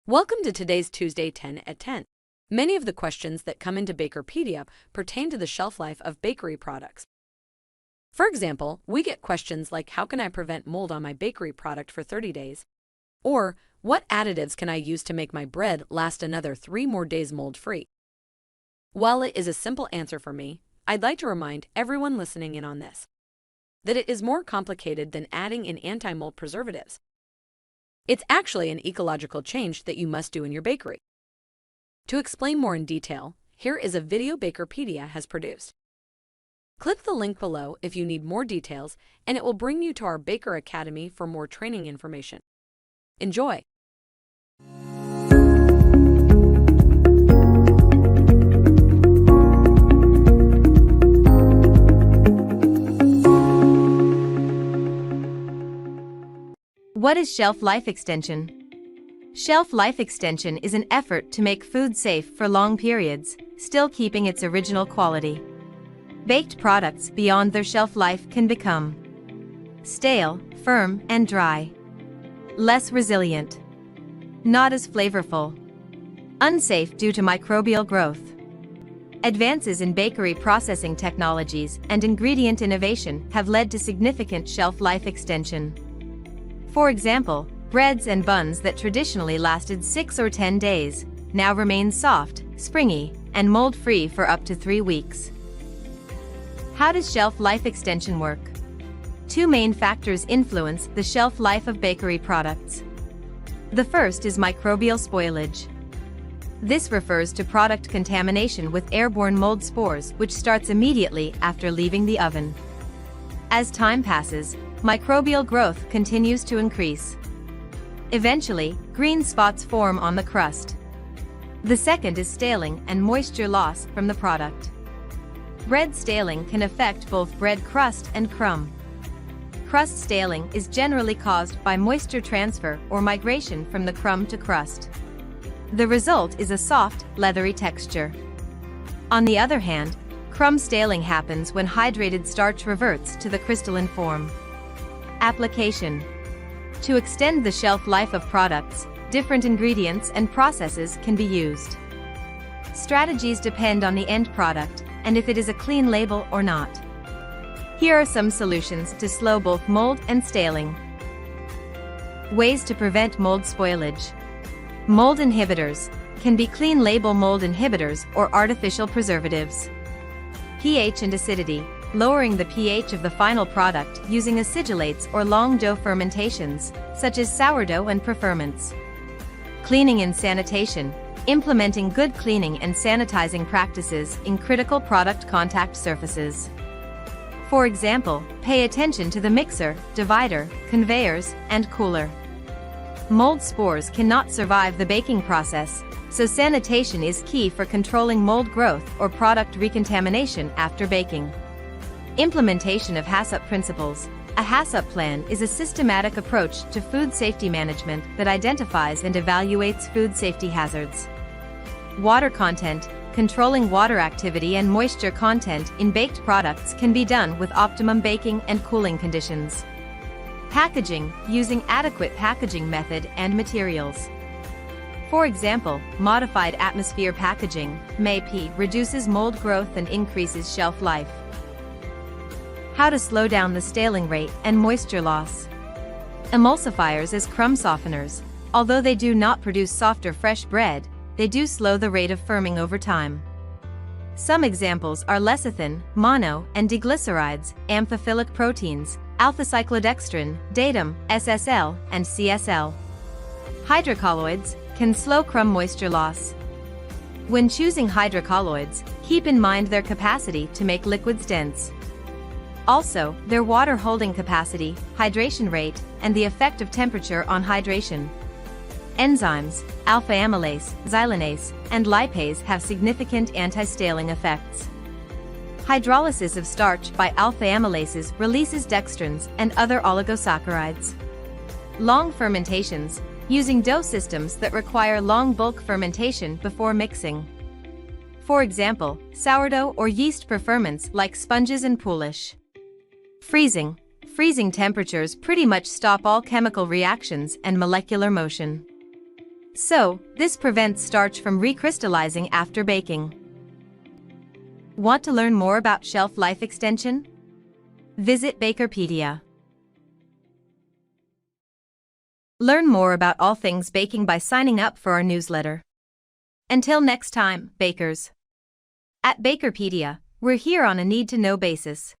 Welcome to today's Tuesday 10 at 10. Many of the questions that come into Bakerpedia pertain to the shelf life of bakery products. For example, we get questions like, how can I prevent mold on my bakery product for 30 days? Or, what additives can I use to make my bread last another 3 more days mold-free? While it is a simple answer for me, I'd like to remind everyone listening in on this, that it is more complicated than adding in anti-mold preservatives. It's actually an ecological change that you must do in your bakery. To explain more in detail, here is a video Bakerpedia has produced. Click the link below if you need more details, and it will bring you to our Baker Academy for more training information. Enjoy! What is shelf life extension? Shelf life extension is an effort to make food safe for long periods, still keeping its original quality. Baked products beyond their shelf life can become stale, firm, and dry, less resilient, not as flavorful, unsafe due to microbial growth. Advances in bakery processing technologies and ingredient innovation have led to significant shelf life extension. For example, breads and buns that traditionally lasted 6 or 10 days now remain soft, springy, and mold-free for up to 3 weeks. How does shelf life extension work? 2 main factors influence the shelf life of bakery products. The first is microbial spoilage. This refers to product contamination with airborne mold spores, which starts immediately after leaving the oven. As time passes, microbial growth continues to increase. Eventually, green spots form on the crust. The second is staling and moisture loss from the product. Bread staling can affect both bread crust and crumb. Crust staling is generally caused by moisture transfer or migration from the crumb to crust. The result is a soft, leathery texture. On the other hand, crumb staling happens when hydrated starch reverts to the crystalline form. Application. To extend the shelf life of products, different ingredients and processes can be used. Strategies depend on the end product and if it is a clean label or not. Here are some solutions to slow both mold and staling. Ways to prevent mold spoilage. Mold inhibitors can be clean label mold inhibitors or artificial preservatives. pH and acidity. Lowering the pH of the final product using acidulates or long dough fermentations, such as sourdough and preferments. Cleaning and sanitation. Implementing good cleaning and sanitizing practices in critical product contact surfaces. For example, pay attention to the mixer, divider, conveyors, and cooler. Mold spores cannot survive the baking process, so sanitation is key for controlling mold growth or product recontamination after baking. Implementation of HACCP principles. A HACCP plan is a systematic approach to food safety management that identifies and evaluates food safety hazards. Water content. Controlling water activity and moisture content in baked products can be done with optimum baking and cooling conditions. Packaging. Using adequate packaging method and materials. For example, modified atmosphere packaging, MAP, reduces mold growth and increases shelf life. How to slow down the staling rate and moisture loss. Emulsifiers as crumb softeners. Although they do not produce softer fresh bread, they do slow the rate of firming over time. Some examples are lecithin, mono, and diglycerides, amphiphilic proteins, alpha-cyclodextrin, datum, SSL, and CSL. Hydrocolloids can slow crumb moisture loss. When choosing hydrocolloids, keep in mind their capacity to make liquids dense. Also, their water holding capacity, hydration rate, and the effect of temperature on hydration. Enzymes, alpha amylase, xylanase, and lipase have significant anti-staling effects. Hydrolysis of starch by alpha amylases releases dextrins and other oligosaccharides. Long fermentations, using dough systems that require long bulk fermentation before mixing. For example, sourdough or yeast preferments like sponges and poolish. Freezing. freezing temperatures pretty much stop all chemical reactions and molecular motion. So, this prevents starch from recrystallizing after baking. Want to learn more about shelf life extension? Visit Bakerpedia. Learn more about all things baking by signing up for our newsletter. Until next time, bakers. At Bakerpedia, we're here on a need-to-know basis.